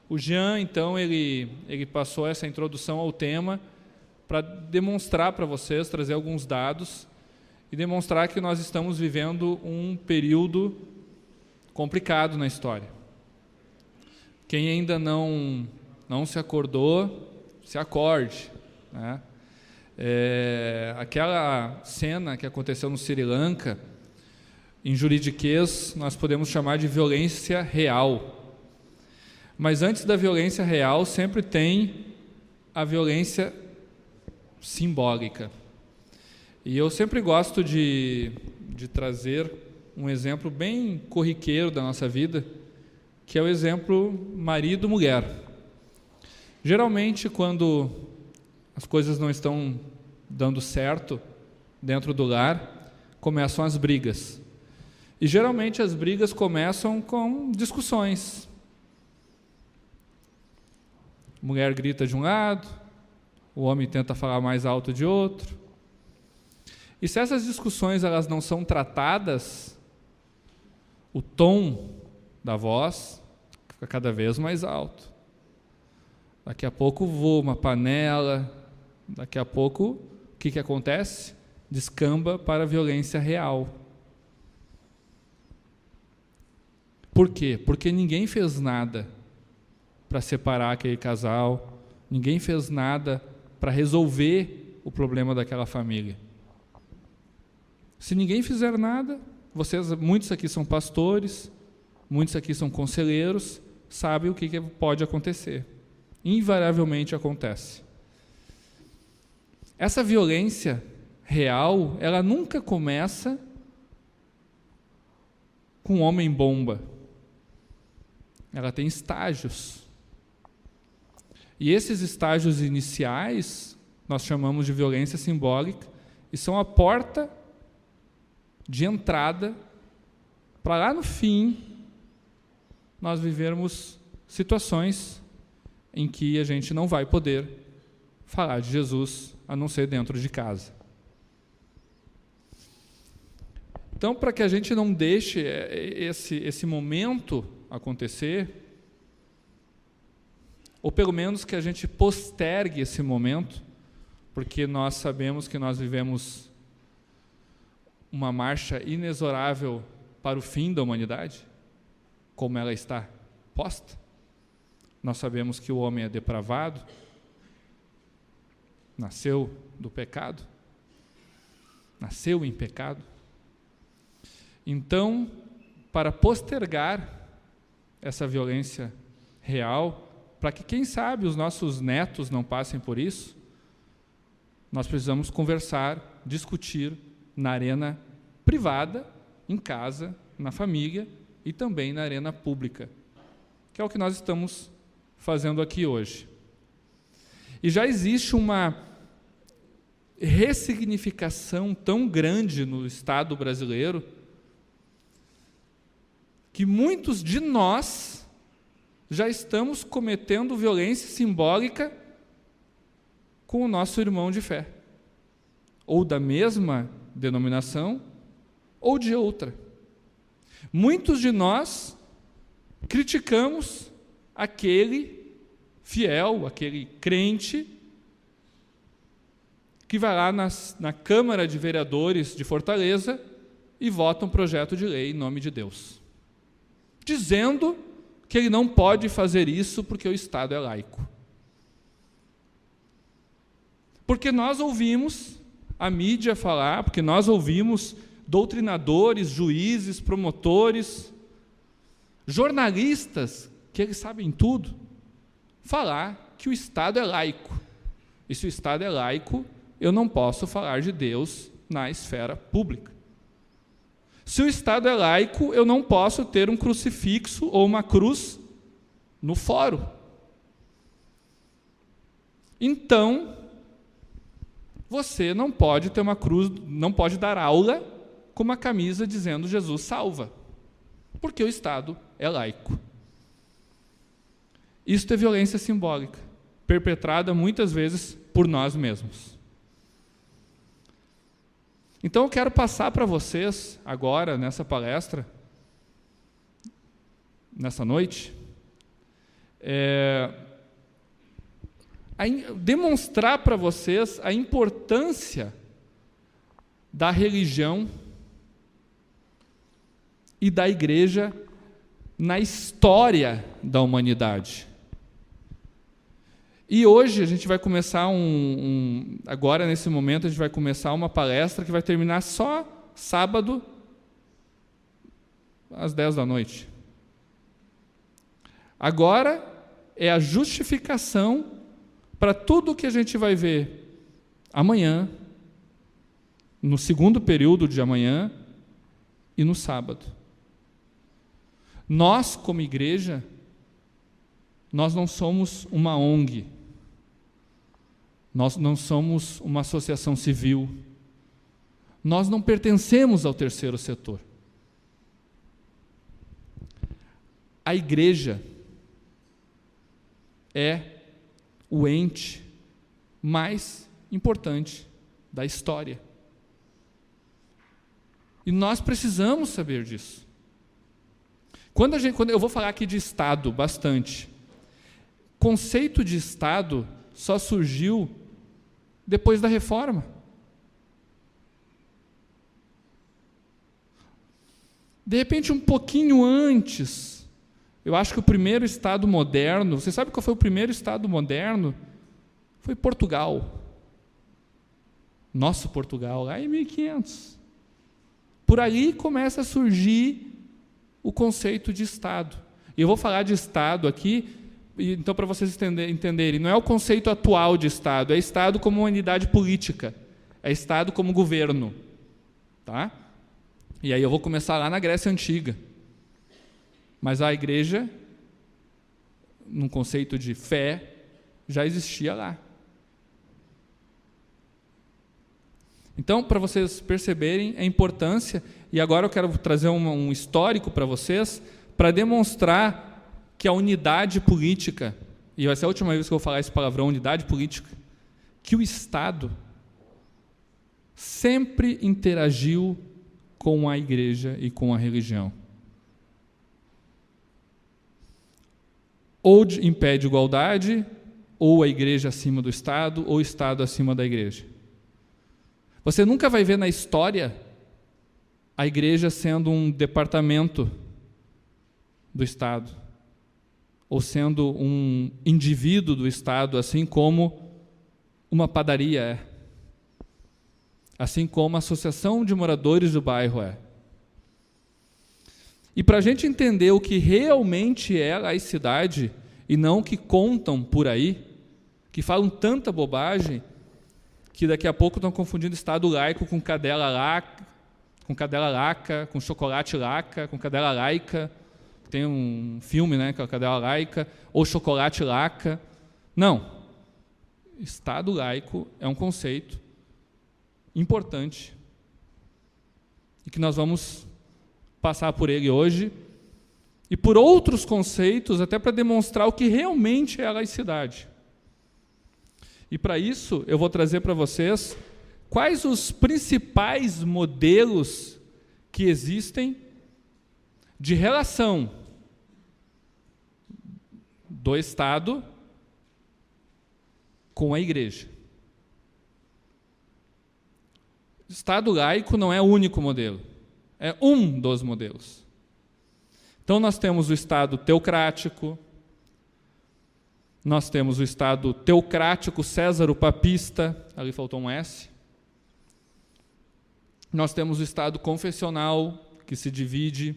O Jean, então, ele passou essa introdução ao tema para demonstrar para vocês, trazer alguns dados e demonstrar que nós estamos vivendo um período complicado na história. Quem ainda não se acordou, se acorde, né? Aquela cena que aconteceu no Sri Lanka, em juridiquês, nós podemos chamar de violência real. Mas antes da violência real, sempre tem a violência simbólica. E eu sempre gosto de trazer um exemplo bem corriqueiro da nossa vida, que é o exemplo marido-mulher. Geralmente, quando as coisas não estão dando certo dentro do lar, começam as brigas. E geralmente as brigas começam com discussões. A mulher grita de um lado, o homem tenta falar mais alto de outro. E se essas discussões elas não são tratadas, o tom da voz fica cada vez mais alto. Daqui a pouco voa uma panela, daqui a pouco o que acontece? Descamba para a violência real. Por quê? Porque ninguém fez nada para separar aquele casal, ninguém fez nada para resolver o problema daquela família. Se ninguém fizer nada, muitos aqui são pastores, muitos aqui são conselheiros, sabem o que pode acontecer. Invariavelmente acontece. Essa violência real, ela nunca começa com um homem-bomba. Ela tem estágios. E esses estágios iniciais, nós chamamos de violência simbólica, e são a porta de entrada para lá no fim nós vivermos situações em que a gente não vai poder falar de Jesus a não ser dentro de casa. Então, para que a gente não deixe esse momento acontecer, ou pelo menos que a gente postergue esse momento, porque nós sabemos que nós vivemos uma marcha inexorável para o fim da humanidade, como ela está posta. Nós sabemos que o homem é depravado, nasceu do pecado, nasceu em pecado. Então, para postergar essa violência real, para que, quem sabe, os nossos netos não passem por isso, nós precisamos conversar, discutir na arena privada, em casa, na família e também na arena pública, que é o que nós estamos fazendo aqui hoje. E já existe uma ressignificação tão grande no Estado brasileiro que muitos de nós já estamos cometendo violência simbólica com o nosso irmão de fé, ou da mesma denominação, ou de outra. Muitos de nós criticamos aquele fiel, aquele crente que vai lá na Câmara de Vereadores de Fortaleza e vota um projeto de lei em nome de Deus, dizendo que ele não pode fazer isso porque o Estado é laico. Porque nós ouvimos a mídia falar, porque nós ouvimos doutrinadores, juízes, promotores, jornalistas, que eles sabem tudo, falar que o Estado é laico. E se o Estado é laico, eu não posso falar de Deus na esfera pública. Se o Estado é laico, eu não posso ter um crucifixo ou uma cruz no fórum. Então, você não pode ter uma cruz, não pode dar aula com uma camisa dizendo Jesus salva, porque o Estado é laico. Isto é violência simbólica, perpetrada muitas vezes por nós mesmos. Então eu quero passar para vocês agora, nessa palestra, nessa noite, demonstrar para vocês a importância da religião e da igreja na história da humanidade. E hoje a gente vai começar agora nesse momento a gente vai começar uma palestra que vai terminar só sábado às 10 da noite. Agora é a justificação para tudo que a gente vai ver amanhã, no segundo período de amanhã e no sábado. Nós, como igreja, nós não somos uma ONG, nós não somos uma associação civil, nós não pertencemos ao terceiro setor. A igreja é o ente mais importante da história. E nós precisamos saber disso. Quando eu vou falar aqui de Estado bastante, conceito de Estado só surgiu depois da Reforma. De repente, um pouquinho antes, eu acho que o primeiro Estado moderno, você sabe qual foi o primeiro Estado moderno? Foi Portugal. Nosso Portugal, lá em 1500. Por aí começa a surgir o conceito de Estado. E eu vou falar de Estado aqui, então para vocês entenderem, não é o conceito atual de Estado, é Estado como uma unidade política, é Estado como governo. Tá? E aí eu vou começar lá na Grécia Antiga. Mas a igreja, num conceito de fé, já existia lá. Então, para vocês perceberem a importância, e agora eu quero trazer um histórico para vocês, para demonstrar que a unidade política, e vai ser a última vez que eu vou falar esse palavrão, unidade política, que o Estado sempre interagiu com a igreja e com a religião. Ou em pé de igualdade, ou a igreja acima do Estado, ou o Estado acima da igreja. Você nunca vai ver na história a igreja sendo um departamento do Estado, ou sendo um indivíduo do Estado, assim como uma padaria é, assim como a associação de moradores do bairro é. E para a gente entender o que realmente é laicidade, e não o que contam por aí, que falam tanta bobagem, que daqui a pouco estão confundindo Estado laico com cadela laca, com chocolate laca, com cadela laica. Tem um filme, né, com a cadela laica, ou chocolate laca. Não. Estado laico é um conceito importante e que nós vamos passar por ele hoje e por outros conceitos, até para demonstrar o que realmente é a laicidade. E para isso, eu vou trazer para vocês quais os principais modelos que existem de relação do Estado com a igreja. Estado laico não é o único modelo, é um dos modelos. Então nós temos o Estado teocrático, nós temos o Estado teocrático césaro-papista, ali faltou um S. Nós temos o Estado confessional, que se divide.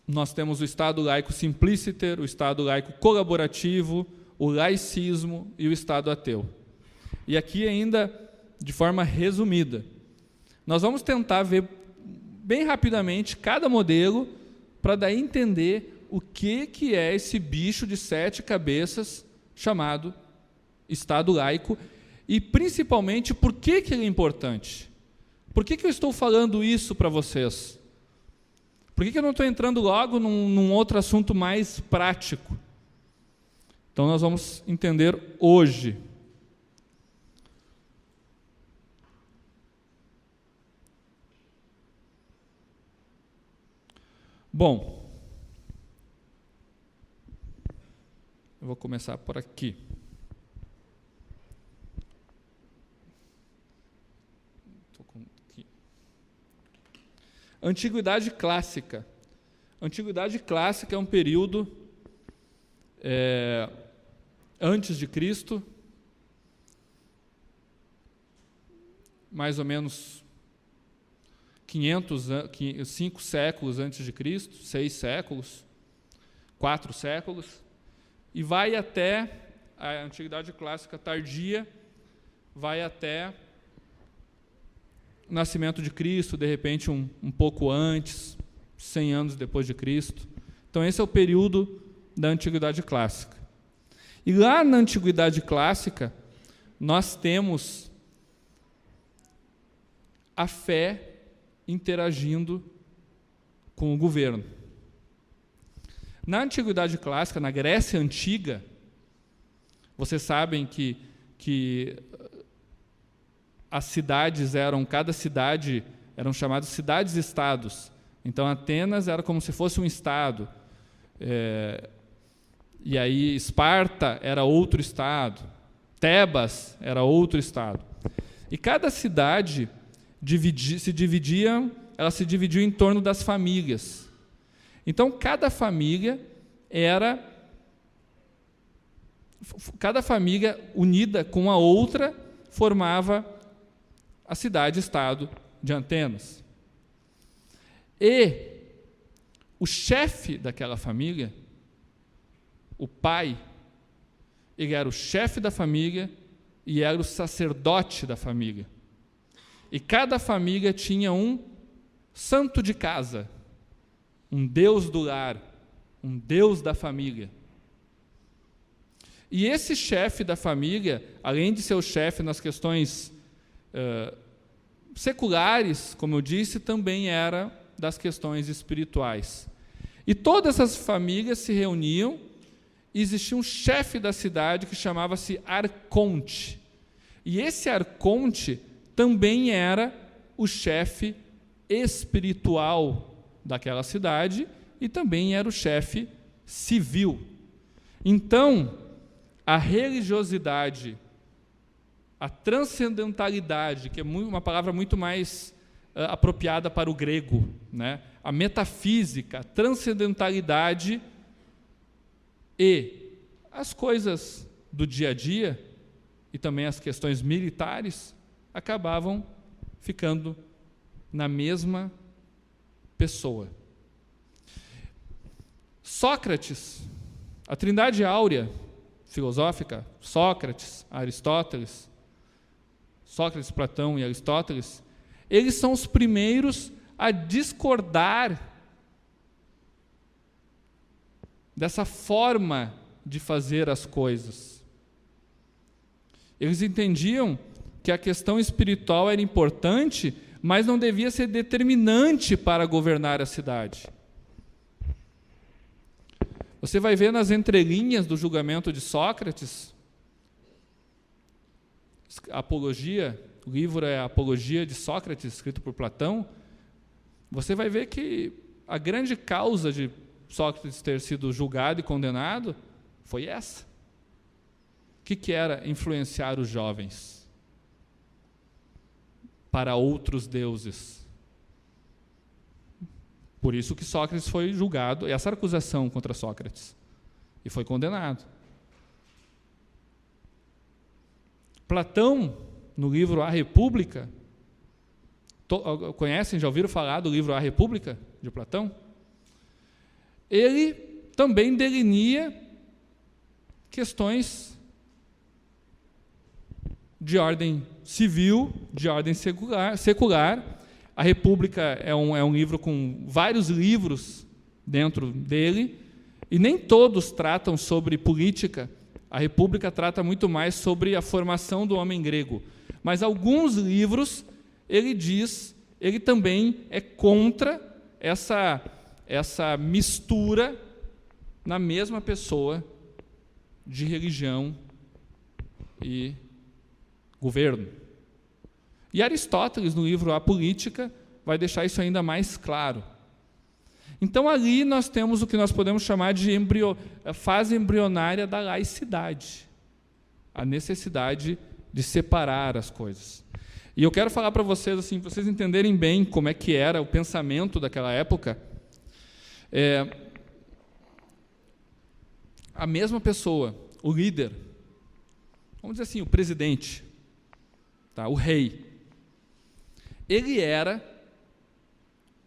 Nós temos o Estado laico simpliciter, o Estado laico colaborativo, o laicismo e o Estado ateu. E aqui ainda, de forma resumida, nós vamos tentar ver bem rapidamente cada modelo, para daí entender o que é esse bicho de 7 cabeças chamado Estado laico e, principalmente, por que ele é importante. Por que eu estou falando isso para vocês? Por que eu não estou entrando logo num outro assunto mais prático? Então, nós vamos entender hoje. Bom, vou começar por aqui. Antiguidade clássica. Antiguidade clássica é um período antes de Cristo, mais ou menos 5 séculos antes de Cristo, 6 séculos, 4 séculos, e vai até a Antiguidade Clássica tardia, vai até o nascimento de Cristo, de repente um pouco antes, 100 anos depois de Cristo. Então esse é o período da Antiguidade Clássica. E lá na Antiguidade Clássica, nós temos a fé interagindo com o governo. Na Antiguidade Clássica, na Grécia Antiga, vocês sabem que as cidades cada cidade eram chamadas cidades-estados. Então, Atenas era como se fosse um estado. E aí, Esparta era outro estado. Tebas era outro estado. E cada cidade se dividiu em torno das famílias. Então, cada família unida com a outra formava a cidade-estado de Atenas. E o chefe daquela família, o pai, ele era o chefe da família e era o sacerdote da família. E cada família tinha um santo de casa, um deus do lar, um deus da família. E esse chefe da família, além de ser o chefe nas questões seculares, como eu disse, também era das questões espirituais. E todas as famílias se reuniam, e existia um chefe da cidade que chamava-se arconte. E esse arconte também era o chefe espiritual daquela cidade e também era o chefe civil. Então, a religiosidade, a transcendentalidade, que é uma palavra muito mais apropriada para o grego, né? A metafísica, a transcendentalidade e as coisas do dia a dia e também as questões militares acabavam ficando na mesma pessoa. Sócrates, a trindade áurea filosófica, Sócrates, Aristóteles, Platão e Aristóteles, eles são os primeiros a discordar dessa forma de fazer as coisas. Eles entendiam que a questão espiritual era importante, mas não devia ser determinante para governar a cidade. Você vai ver nas entrelinhas do julgamento de Sócrates, a Apologia, o livro é a Apologia de Sócrates, escrito por Platão. Você vai ver que a grande causa de Sócrates ter sido julgado e condenado foi essa. O que era influenciar os jovens para outros deuses? Por isso que Sócrates foi julgado, essa era a acusação contra Sócrates, e foi condenado. Platão, no livro A República, conhecem, já ouviram falar do livro A República, de Platão? Ele também delineia questões de ordem civil, de ordem secular. A República é um livro com vários livros dentro dele, e nem todos tratam sobre política. A República trata muito mais sobre a formação do homem grego. Mas alguns livros, ele também é contra essa mistura na mesma pessoa de religião e governo. E Aristóteles, no livro A Política, vai deixar isso ainda mais claro. Então, ali nós temos o que nós podemos chamar de fase embrionária da laicidade, a necessidade de separar as coisas. E eu quero falar para vocês, assim, para vocês entenderem bem como é que era o pensamento daquela época. A mesma pessoa, o líder, vamos dizer assim, o presidente, tá? O rei, ele era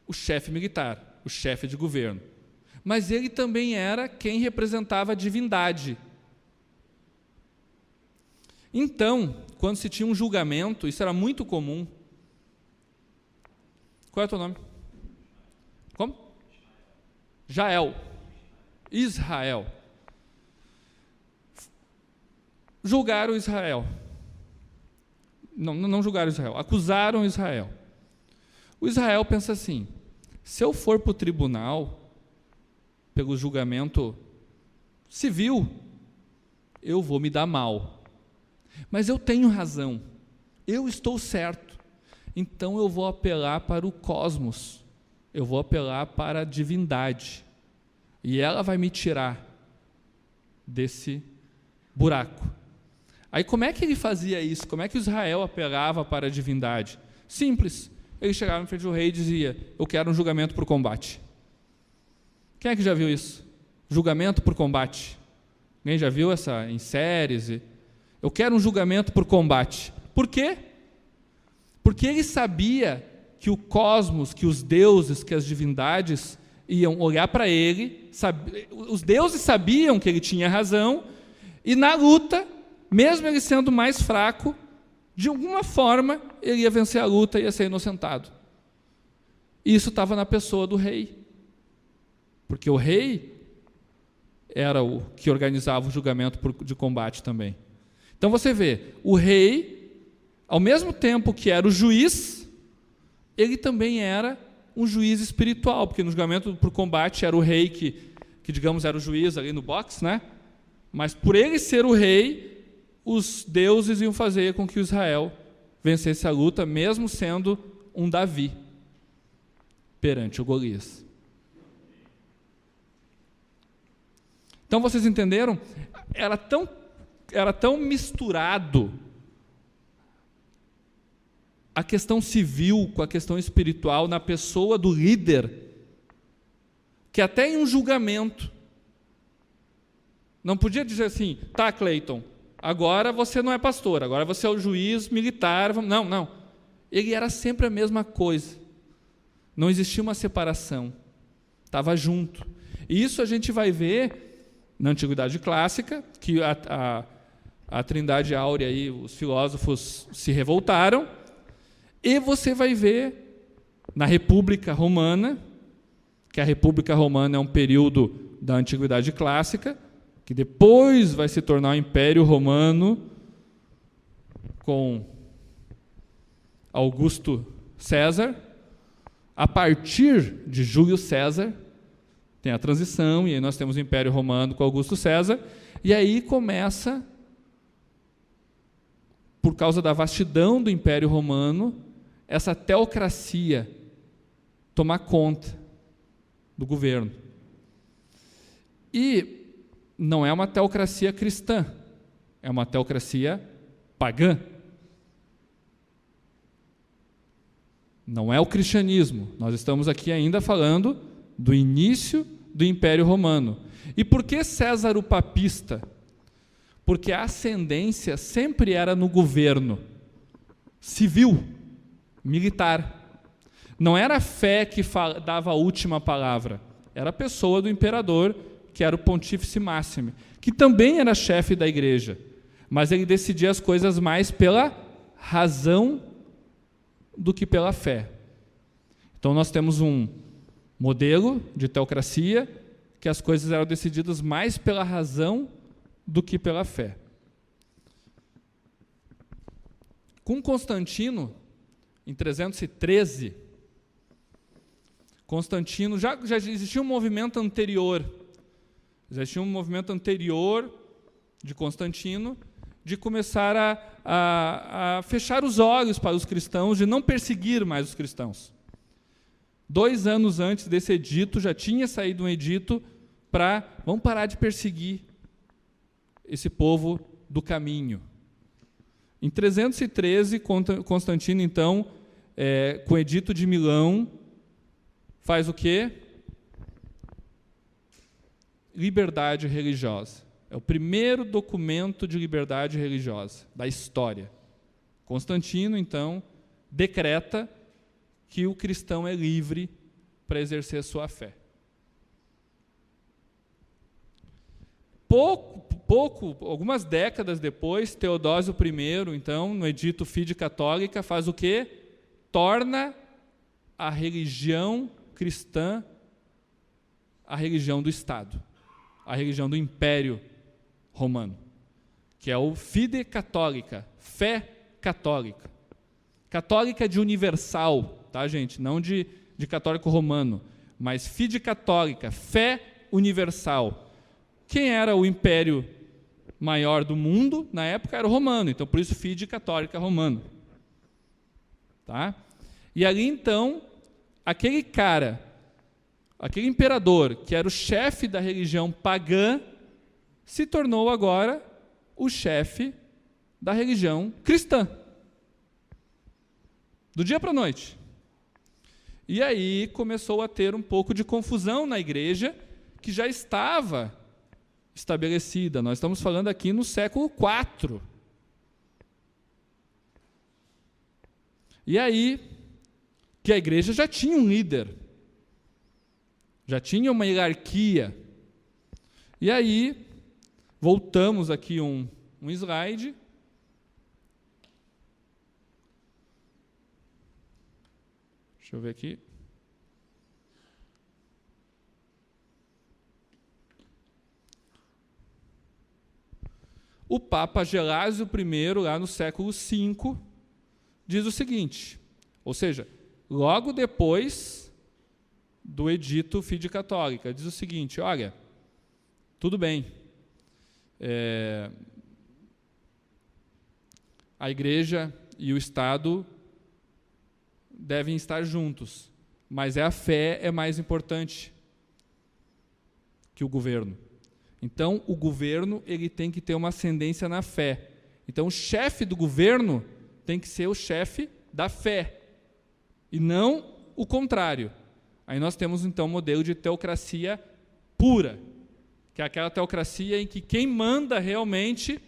o chefe militar, o chefe de governo, mas ele também era quem representava a divindade. Então, quando se tinha um julgamento, isso era muito comum. Qual é o teu nome? Como? Jael. Israel. Julgaram Israel. Não julgaram Israel, acusaram Israel. O Israel pensa assim: se eu for para o tribunal, pelo julgamento civil, eu vou me dar mal. Mas eu tenho razão, eu estou certo, então eu vou apelar para o cosmos, eu vou apelar para a divindade, e ela vai me tirar desse buraco. Aí como é que ele fazia isso? Como é que Israel apelava para a divindade? Simples, ele chegava em frente do rei e dizia: eu quero um julgamento por combate. Quem é que já viu isso? Julgamento por combate. Alguém já viu essa em séries? Eu quero um julgamento por combate. Por quê? Porque ele sabia que o cosmos, que os deuses, que as divindades iam olhar para ele, os deuses sabiam que ele tinha razão, e na luta, mesmo ele sendo mais fraco, de alguma forma ele ia vencer a luta e ia ser inocentado. E isso estava na pessoa do rei. Porque o rei era o que organizava o julgamento de combate também. Então você vê, o rei, ao mesmo tempo que era o juiz, ele também era um juiz espiritual, porque no julgamento por combate era o rei que digamos, era o juiz ali no boxe, né? Mas por ele ser o rei, os deuses iam fazer com que Israel vencesse a luta, mesmo sendo um Davi perante o Golias. Então vocês entenderam? Era tão misturado a questão civil com a questão espiritual na pessoa do líder, que até em um julgamento não podia dizer assim: tá, Cleiton, agora você não é pastor, agora você é o juiz militar. Não. Ele era sempre a mesma coisa. Não existia uma separação. Estava junto. E isso a gente vai ver na Antiguidade Clássica, que a Trindade Áurea, aí, os filósofos se revoltaram, e você vai ver na República Romana, que a República Romana é um período da Antiguidade Clássica, que depois vai se tornar o Império Romano com Augusto César. A partir de Júlio César, tem a transição, e aí nós temos o Império Romano com Augusto César, e aí começa, por causa da vastidão do Império Romano, essa teocracia tomar conta do governo. E não é uma teocracia cristã, é uma teocracia pagã. Não é o cristianismo. Nós estamos aqui ainda falando do início do Império Romano. E por que César o papista? Porque a ascendência sempre era no governo civil, militar. Não era a fé que dava a última palavra, era a pessoa do imperador, que era o pontífice máximo, que também era chefe da igreja, mas ele decidia as coisas mais pela razão do que pela fé. Então nós temos um modelo de teocracia que as coisas eram decididas mais pela razão do que pela fé. Com Constantino, em 313, Constantino, já existia um movimento anterior, de Constantino, de começar a fechar os olhos para os cristãos, de não perseguir mais os cristãos, 2 anos antes desse edito, já tinha saído um edito para vamos parar de perseguir esse povo do caminho. Em 313, Constantino, então, com o edito de Milão, faz o quê? Liberdade religiosa. É o primeiro documento de liberdade religiosa da história. Constantino, então, decreta que o cristão é livre para exercer a sua fé. Algumas décadas depois, Teodósio I, então, no edito Fide Católica, faz o quê? Torna a religião cristã a religião do Estado, a religião do Império Romano, que é o Fide Católica, fé católica. Católica de universal, tá, gente? Não de católico romano, mas Fide Católica, fé universal. Quem era o império maior do mundo na época era o romano, então por isso Fide Católica romano. Tá? E ali então, aquele imperador que era o chefe da religião pagã, se tornou agora o chefe da religião cristã. Do dia para a noite. E aí começou a ter um pouco de confusão na igreja, que já estava estabelecida. Nós estamos falando aqui no século IV. E aí, que a igreja já tinha um líder, já tinha uma hierarquia. E aí, voltamos aqui um slide. Deixa eu ver aqui. O Papa Gelásio I, lá no século V, diz o seguinte, ou seja, logo depois do edito Fide Católica, diz o seguinte, olha, tudo bem, a igreja e o Estado devem estar juntos, mas a fé é mais importante que o governo. Então, o governo ele tem que ter uma ascendência na fé. Então, o chefe do governo tem que ser o chefe da fé, e não o contrário. Aí nós temos, então, um modelo de teocracia pura, que é aquela teocracia em que quem manda realmente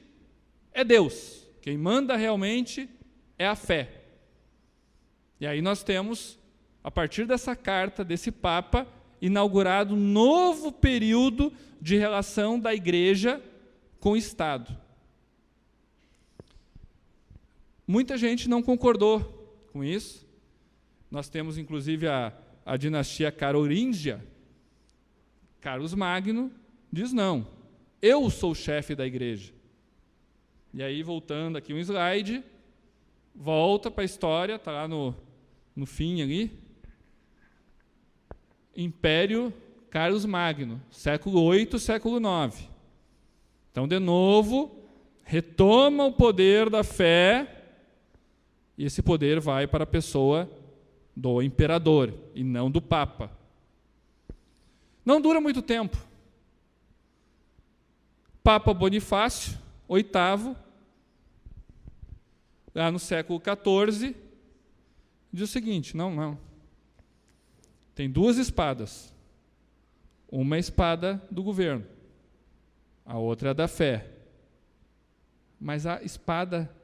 é Deus, quem manda realmente é a fé. E aí nós temos, a partir dessa carta, desse Papa, inaugurado um novo período de relação da igreja com o Estado. Muita gente não concordou com isso. Nós temos, inclusive, a dinastia carolíngia. Carlos Magno diz, não, eu sou o chefe da igreja. E aí, voltando aqui um slide, volta para a história, está lá no fim ali, Império Carlos Magno, século VIII, século IX. Então, de novo, retoma o poder da fé, e esse poder vai para a pessoa do imperador, e não do Papa. Não dura muito tempo. Papa Bonifácio, VIII, lá no século XIV, diz o seguinte, não. Tem 2 espadas. Uma é a espada do governo, a outra é a da fé. Mas a espada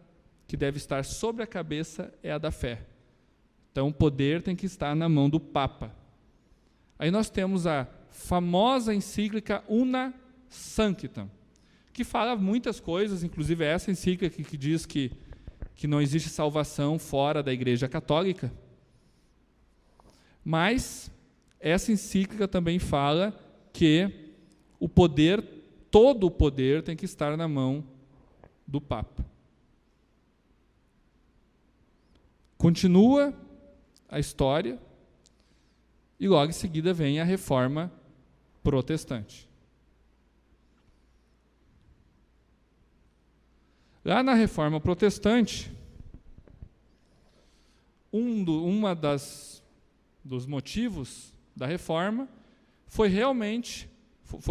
que deve estar sobre a cabeça é a da fé. Então o poder tem que estar na mão do Papa. Aí nós temos a famosa encíclica Una Sanctam, que fala muitas coisas, inclusive essa encíclica que diz que não existe salvação fora da Igreja Católica. Mas essa encíclica também fala que o poder, todo o poder, tem que estar na mão do Papa. Continua a história e logo em seguida vem a Reforma Protestante. Lá na Reforma Protestante, uma das dos motivos da reforma foi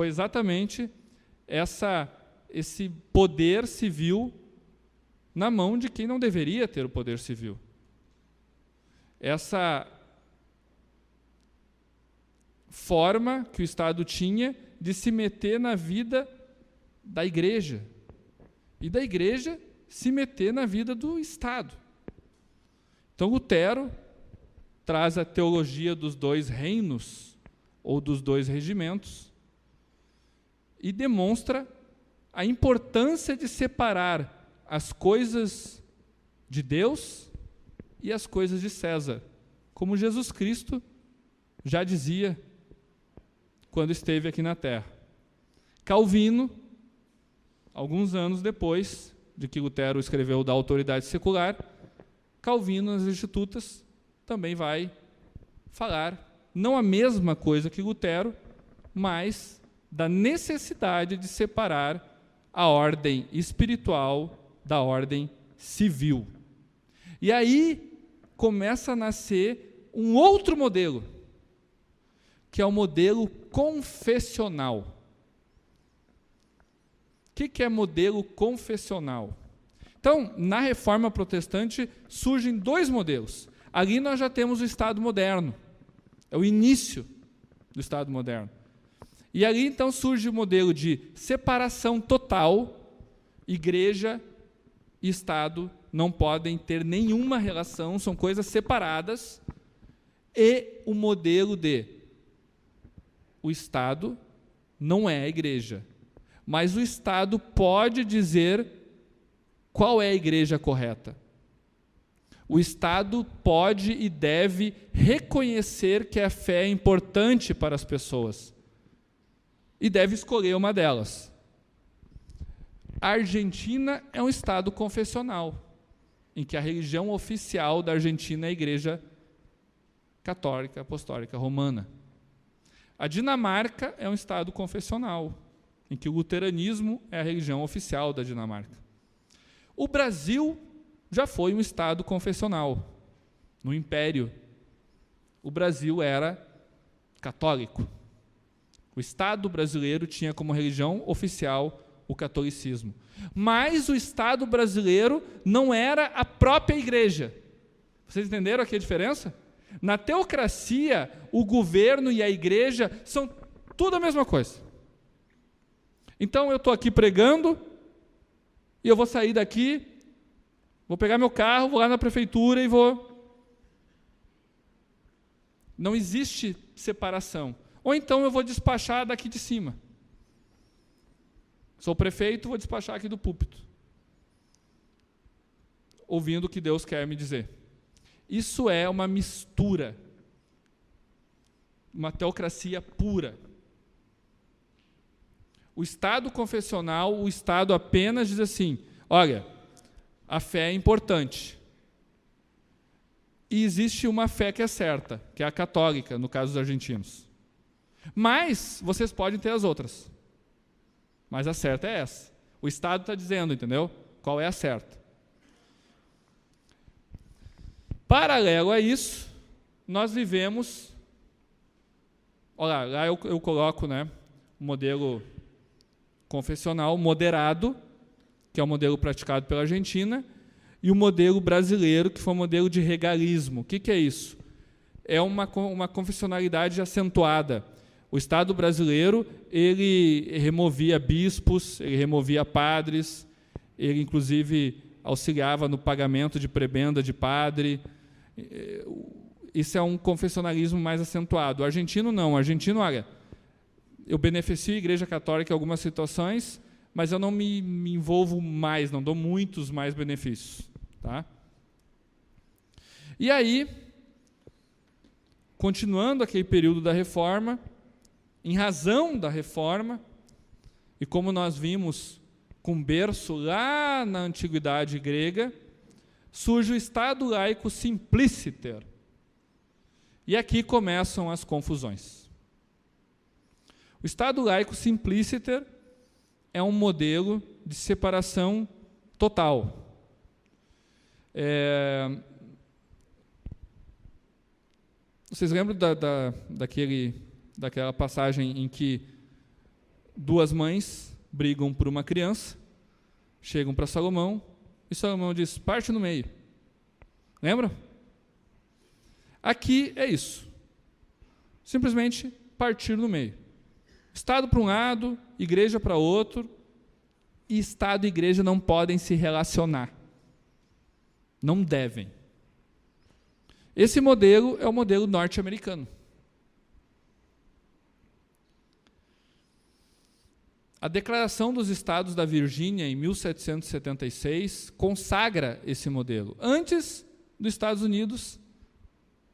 exatamente esse poder civil na mão de quem não deveria ter o poder civil. Essa forma que o Estado tinha de se meter na vida da igreja, e da igreja se meter na vida do Estado. Então, Lutero traz a teologia dos dois reinos, ou dos dois regimentos, e demonstra a importância de separar as coisas de Deus e as coisas de César, como Jesus Cristo já dizia quando esteve aqui na Terra. Calvino, alguns anos depois de que Lutero escreveu da autoridade secular, Calvino, nas Institutas, também vai falar, não a mesma coisa que Lutero, mas da necessidade de separar a ordem espiritual da ordem civil. E aí começa a nascer um outro modelo, que é o modelo confessional. O que é modelo confessional? Então, na Reforma Protestante, surgem dois modelos. Ali nós já temos o Estado moderno, é o início do Estado moderno. E ali, então, surge o modelo de separação total, igreja e Estado não podem ter nenhuma relação, são coisas separadas, e o modelo de o Estado não é a igreja, mas o Estado pode dizer qual é a igreja correta. O Estado pode e deve reconhecer que a fé é importante para as pessoas e deve escolher uma delas. A Argentina é um Estado confessional, em que a religião oficial da Argentina é a Igreja Católica Apostólica Romana. A Dinamarca é um Estado confessional, em que o luteranismo é a religião oficial da Dinamarca. O Brasil já foi um Estado confessional. No Império, o Brasil era católico. O Estado brasileiro tinha como religião oficial o catolicismo. Mas o Estado brasileiro não era a própria igreja. Vocês entenderam aqui a diferença? Na teocracia, o governo e a igreja são tudo a mesma coisa. Então, eu estou aqui pregando, e eu vou sair daqui, vou pegar meu carro, vou lá na prefeitura e vou... Não existe separação. Ou então eu vou despachar daqui de cima. Sou prefeito, vou despachar aqui do púlpito, ouvindo o que Deus quer me dizer. Isso é uma mistura, uma teocracia pura. O Estado confessional, o Estado apenas diz assim, olha, a fé é importante. E existe uma fé que é certa, que é a católica, no caso dos argentinos. Mas vocês podem ter as outras. Mas a certa é essa. O Estado está dizendo, entendeu? Qual é a certa. Paralelo a isso, nós vivemos... Olha lá eu coloco, né, o modelo confessional moderado, que é o modelo praticado pela Argentina, e o modelo brasileiro, que foi um modelo de regalismo. O que é isso? É uma confessionalidade acentuada. O Estado brasileiro, ele removia bispos, ele removia padres, ele, inclusive, auxiliava no pagamento de prebenda de padre. Isso é um confessionalismo mais acentuado. O argentino, não. O argentino, olha, eu beneficio a Igreja Católica em algumas situações, mas eu não me envolvo mais, não dou muitos mais benefícios. Tá? E aí, continuando aquele período da Reforma, em razão da Reforma, e como nós vimos com berço lá na Antiguidade grega, surge o Estado laico simpliciter. E aqui começam as confusões. O Estado laico simpliciter é um modelo de separação total. Vocês lembram daquela passagem em que duas mães brigam por uma criança, chegam para Salomão, e Salomão diz, parte no meio. Lembram? Aqui é isso. Simplesmente partir no meio. Estado para um lado, igreja para outro, e Estado e igreja não podem se relacionar. Não devem. Esse modelo é o modelo norte-americano. A Declaração dos Estados da Virgínia, em 1776, consagra esse modelo. Antes dos Estados Unidos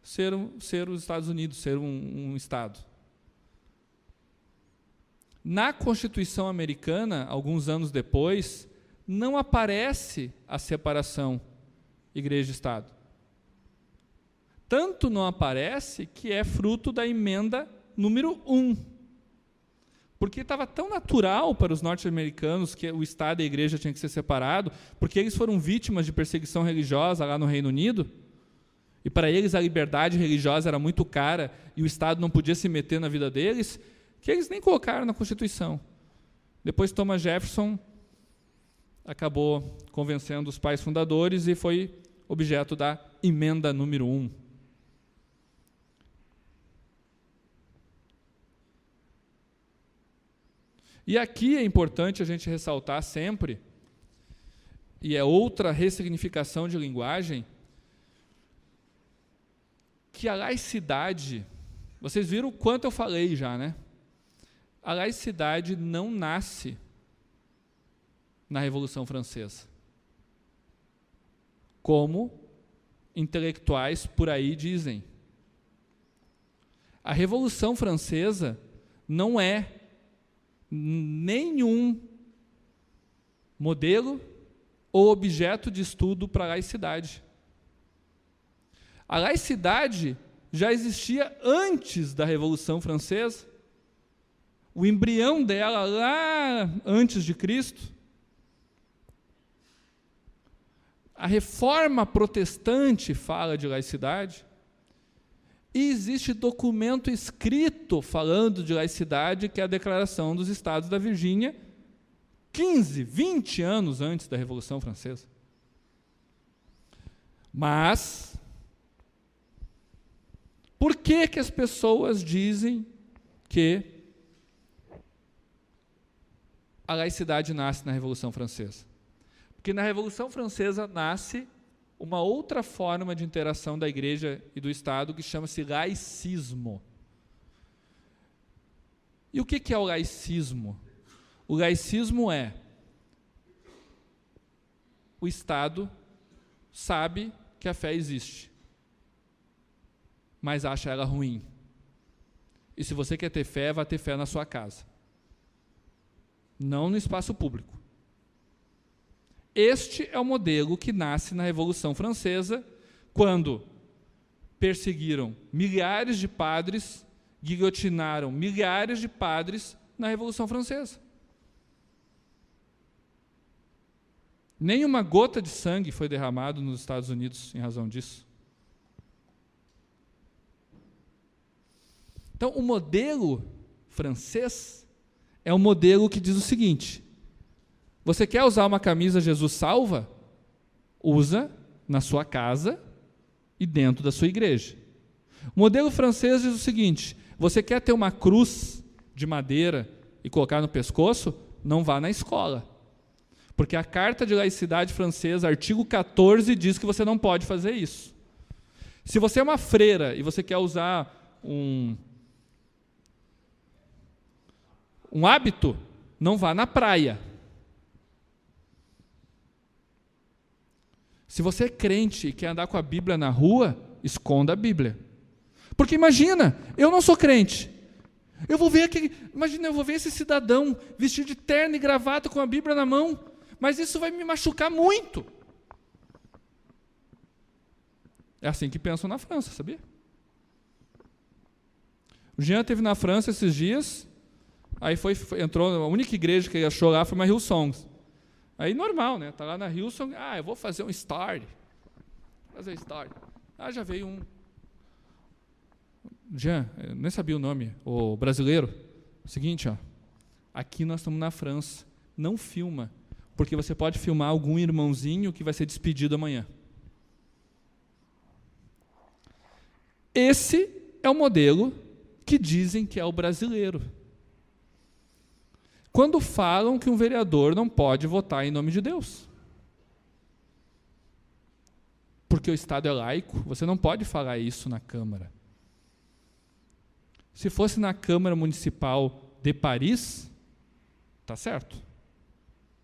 ser os Estados Unidos, ser um Estado. Na Constituição americana, alguns anos depois, não aparece a separação igreja e Estado. Tanto não aparece que é fruto da emenda número 1. Porque estava tão natural para os norte-americanos que o Estado e a igreja tinham que ser separados, porque eles foram vítimas de perseguição religiosa lá no Reino Unido, e para eles a liberdade religiosa era muito cara, e o Estado não podia se meter na vida deles, que eles nem colocaram na Constituição. Depois Thomas Jefferson acabou convencendo os pais fundadores e foi objeto da emenda número 1. E aqui é importante a gente ressaltar sempre, e é outra ressignificação de linguagem, que a laicidade, vocês viram o quanto eu falei já, né? A laicidade não nasce na Revolução Francesa, como intelectuais por aí dizem. A Revolução Francesa não é nenhum modelo ou objeto de estudo para a laicidade. A laicidade já existia antes da Revolução Francesa. O embrião dela lá antes de Cristo. A Reforma Protestante fala de laicidade. E existe documento escrito falando de laicidade, que é a Declaração dos Estados da Virgínia, 15, 20 anos antes da Revolução Francesa. Mas, por que as pessoas dizem que a laicidade nasce na Revolução Francesa? Porque na Revolução Francesa nasce uma outra forma de interação da igreja e do Estado que chama-se laicismo. E o que é o laicismo? O laicismo é: o Estado sabe que a fé existe, mas acha ela ruim. E se você quer ter fé, vai ter fé na sua casa, não no espaço público. Este é o modelo que nasce na Revolução Francesa, quando perseguiram milhares de padres, guilhotinaram milhares de padres na Revolução Francesa. Nenhuma gota de sangue foi derramado nos Estados Unidos em razão disso. Então, o modelo francês é um modelo que diz o seguinte: você quer usar uma camisa Jesus Salva? Usa na sua casa e dentro da sua igreja. O modelo francês diz o seguinte: você quer ter uma cruz de madeira e colocar no pescoço? Não vá na escola. Porque a Carta de Laicidade Francesa, artigo 14, diz que você não pode fazer isso. Se você é uma freira e você quer usar um hábito, não vá na praia. Se você é crente e quer andar com a Bíblia na rua, esconda a Bíblia. Porque imagina, eu não sou crente. Eu vou ver esse cidadão vestido de terno e gravata com a Bíblia na mão, mas isso vai me machucar muito. É assim que pensam na França, sabia? O Jean esteve na França esses dias, aí entrou, a única igreja que ele achou lá foi uma Hillsong. Aí normal, né? Tá lá na Hillsong, eu vou fazer um story. Já veio Jean, eu nem sabia o nome, o brasileiro. O seguinte, ó, aqui nós estamos na França, não filma, porque você pode filmar algum irmãozinho que vai ser despedido amanhã. Esse é o modelo que dizem que é o brasileiro. Quando falam que um vereador não pode votar em nome de Deus. Porque o Estado é laico, você não pode falar isso na Câmara. Se fosse na Câmara Municipal de Paris, tá certo.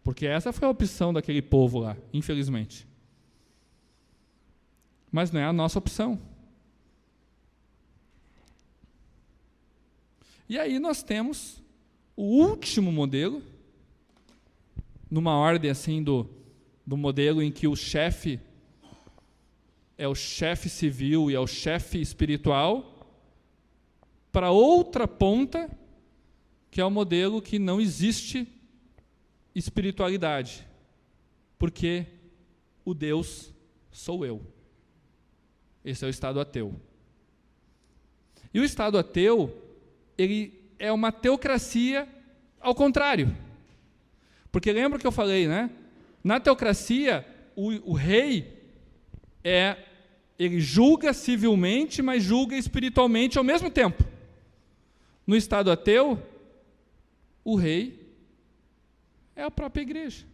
Porque essa foi a opção daquele povo lá, infelizmente. Mas não é a nossa opção. E aí nós temos o último modelo, numa ordem assim do modelo em que o chefe é o chefe civil e é o chefe espiritual, para outra ponta, que é o modelo que não existe espiritualidade, porque o Deus sou eu. Esse é o estado ateu. E o estado ateu, ele é uma teocracia ao contrário. Porque lembra que eu falei, né? Na teocracia, o rei ele julga civilmente, mas julga espiritualmente ao mesmo tempo. No estado ateu, o rei é a própria igreja.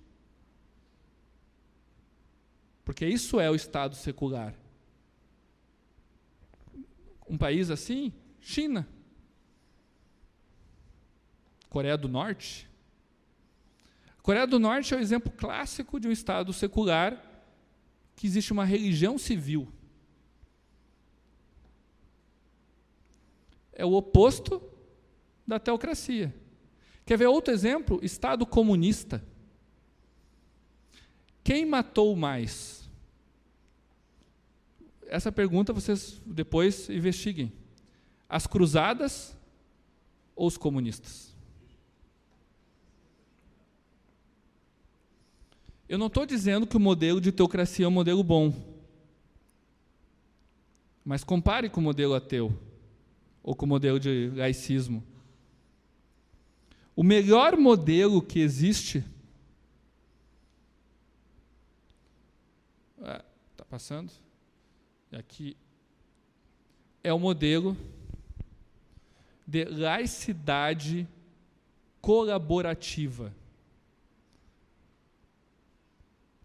Porque isso é o estado secular. Um país assim, China, Coreia do Norte. Coreia do Norte é o exemplo clássico de um estado secular que existe uma religião civil. É o oposto da teocracia. Quer ver outro exemplo? Estado comunista. Quem matou mais? Essa pergunta vocês depois investiguem. As cruzadas ou os comunistas? Eu não estou dizendo que o modelo de teocracia é um modelo bom. Mas compare com o modelo ateu, ou com o modelo de laicismo. O melhor modelo que existe... Está passando? Aqui é o modelo de laicidade colaborativa.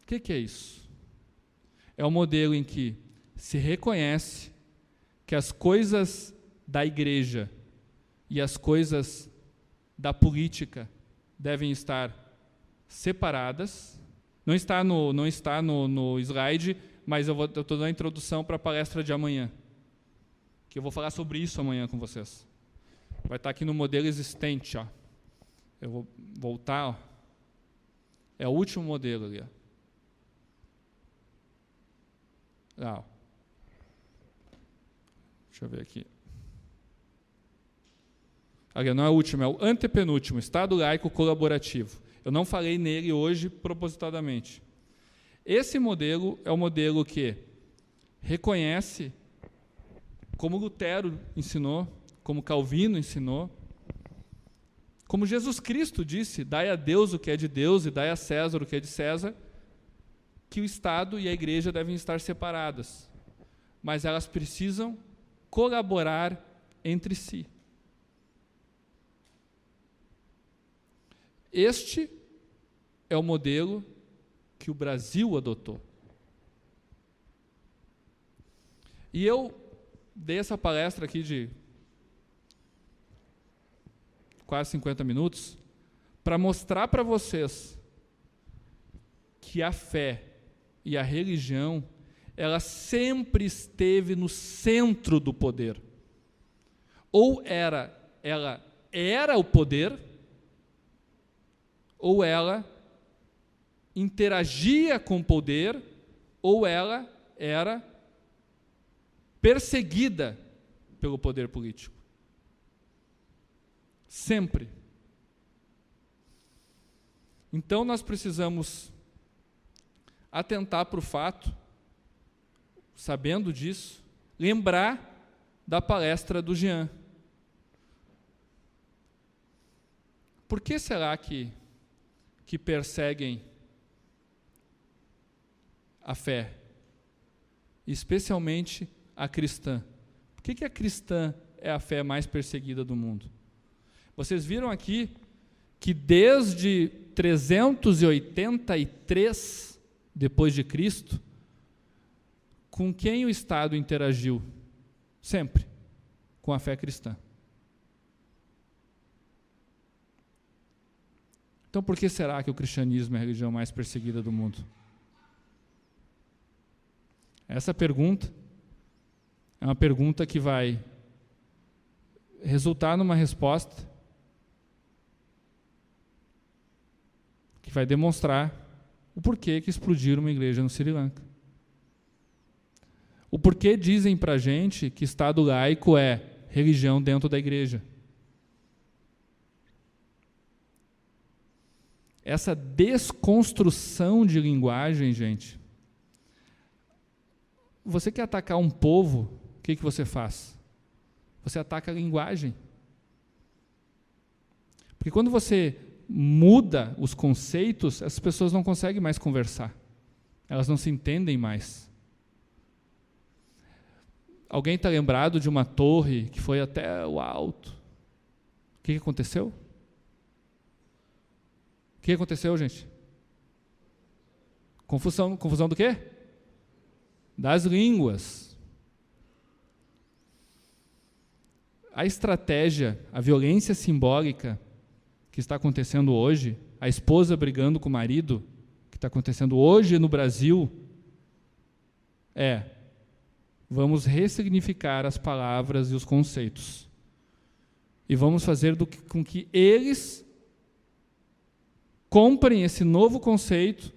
O que é isso? É um modelo em que se reconhece que as coisas da igreja e as coisas da política devem estar separadas. Não está no slide, mas eu estou dando a introdução para a palestra de amanhã, que eu vou falar sobre isso amanhã com vocês. Vai estar aqui no modelo existente. Ó. Eu vou voltar. Ó. É o último modelo ali. Ó. Deixa eu ver aqui. Ali, não é o último, é o antepenúltimo, Estado laico colaborativo. Eu não falei nele hoje propositadamente. Esse modelo é o modelo que reconhece, como Lutero ensinou, como Calvino ensinou, como Jesus Cristo disse, dai a Deus o que é de Deus e dai a César o que é de César, que o Estado e a Igreja devem estar separadas, mas elas precisam colaborar entre si. Este é o modelo que o Brasil adotou. E eu dei essa palestra aqui de quase 50 minutos para mostrar para vocês que a fé e a religião, ela sempre esteve no centro do poder. Ou ela era o poder, ou ela interagia com o poder, ou ela era perseguida pelo poder político. Sempre. Então nós precisamos atentar para o fato, sabendo disso, lembrar da palestra do Jean. Por que será que perseguem a fé, especialmente a cristã? Por que a cristã é a fé mais perseguida do mundo? Vocês viram aqui que desde 383 depois de Cristo, com quem o Estado interagiu? Sempre com a fé cristã. Então, por que será que o cristianismo é a religião mais perseguida do mundo? Essa pergunta é uma pergunta que vai resultar numa resposta que vai demonstrar o porquê que explodiram uma igreja no Sri Lanka. O porquê dizem para a gente que Estado laico é religião dentro da igreja. Essa desconstrução de linguagem, gente. Você quer atacar um povo, o que você faz? Você ataca a linguagem. Porque quando você muda os conceitos, as pessoas não conseguem mais conversar. Elas não se entendem mais. Alguém está lembrado de uma torre que foi até o alto? O que aconteceu? O que aconteceu, gente? Confusão do quê? Das línguas. A estratégia, a violência simbólica que está acontecendo hoje, a esposa brigando com o marido, que está acontecendo hoje no Brasil, vamos ressignificar as palavras e os conceitos. E vamos fazer com que eles comprem esse novo conceito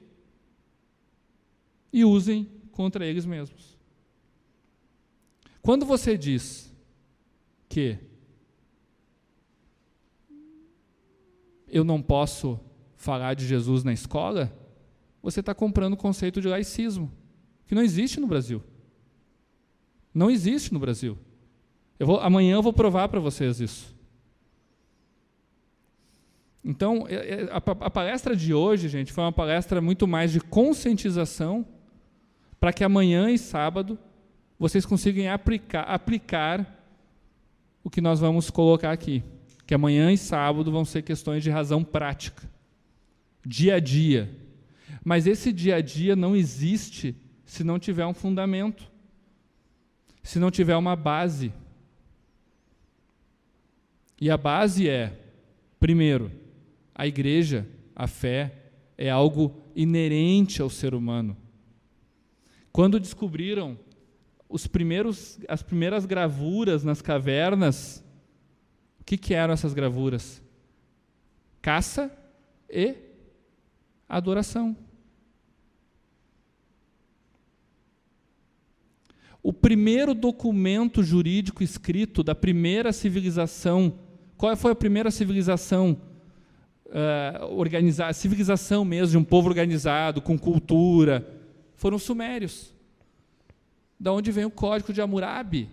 e usem contra eles mesmos. Quando você diz que eu não posso falar de Jesus na escola, você está comprando o conceito de laicismo, que não existe no Brasil. Não existe no Brasil. Amanhã eu vou provar para vocês isso. Então, a palestra de hoje, gente, foi uma palestra muito mais de conscientização, para que amanhã e sábado vocês consigam aplicar o que nós vamos colocar aqui. Que amanhã e sábado vão ser questões de razão prática, dia a dia. Mas esse dia a dia não existe se não tiver um fundamento, se não tiver uma base. E a base é, primeiro, a igreja, a fé, é algo inerente ao ser humano. Quando descobriram as primeiras gravuras nas cavernas, o que eram essas gravuras? Caça e adoração. O primeiro documento jurídico escrito da primeira civilização, qual foi a primeira civilização organizada, civilização mesmo, de um povo organizado, com cultura? Foram os sumérios. Da onde vem o Código de Hammurabi?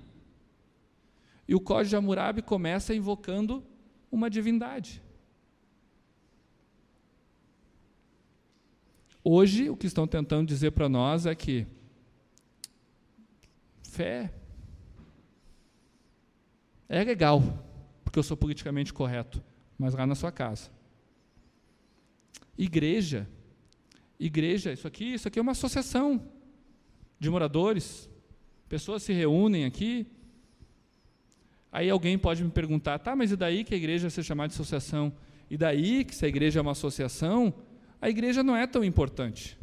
E o Código de Hammurabi começa invocando uma divindade. Hoje, o que estão tentando dizer para nós é que fé é legal, porque eu sou politicamente correto, mas lá na sua casa. Igreja, isso aqui é uma associação de moradores, pessoas se reúnem aqui. Aí alguém pode me perguntar, tá, mas e daí que a igreja vai ser chamada de associação? E daí que se a igreja é uma associação, a igreja não é tão importante.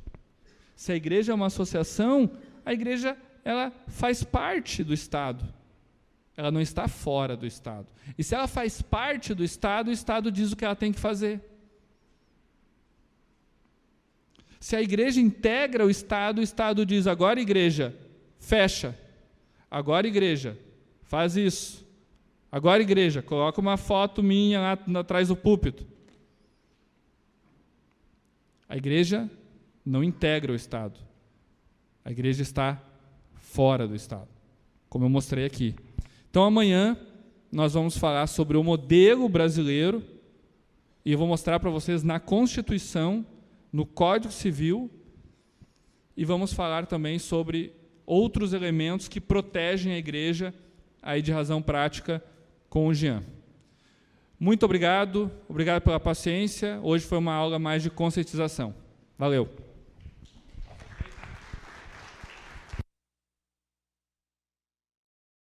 Se a igreja é uma associação, a igreja ela faz parte do Estado. Ela não está fora do Estado. E se ela faz parte do Estado, o Estado diz o que ela tem que fazer. Se a igreja integra o Estado diz, agora igreja, fecha. Agora igreja, faz isso. Agora igreja, coloca uma foto minha lá atrás do púlpito. A igreja não integra o Estado. A igreja está fora do Estado, como eu mostrei aqui. Então, amanhã, nós vamos falar sobre o modelo brasileiro e eu vou mostrar para vocês na Constituição, no Código Civil, e vamos falar também sobre outros elementos que protegem a igreja aí de razão prática com o Jean. Muito obrigado pela paciência. Hoje foi uma aula mais de conscientização. Valeu!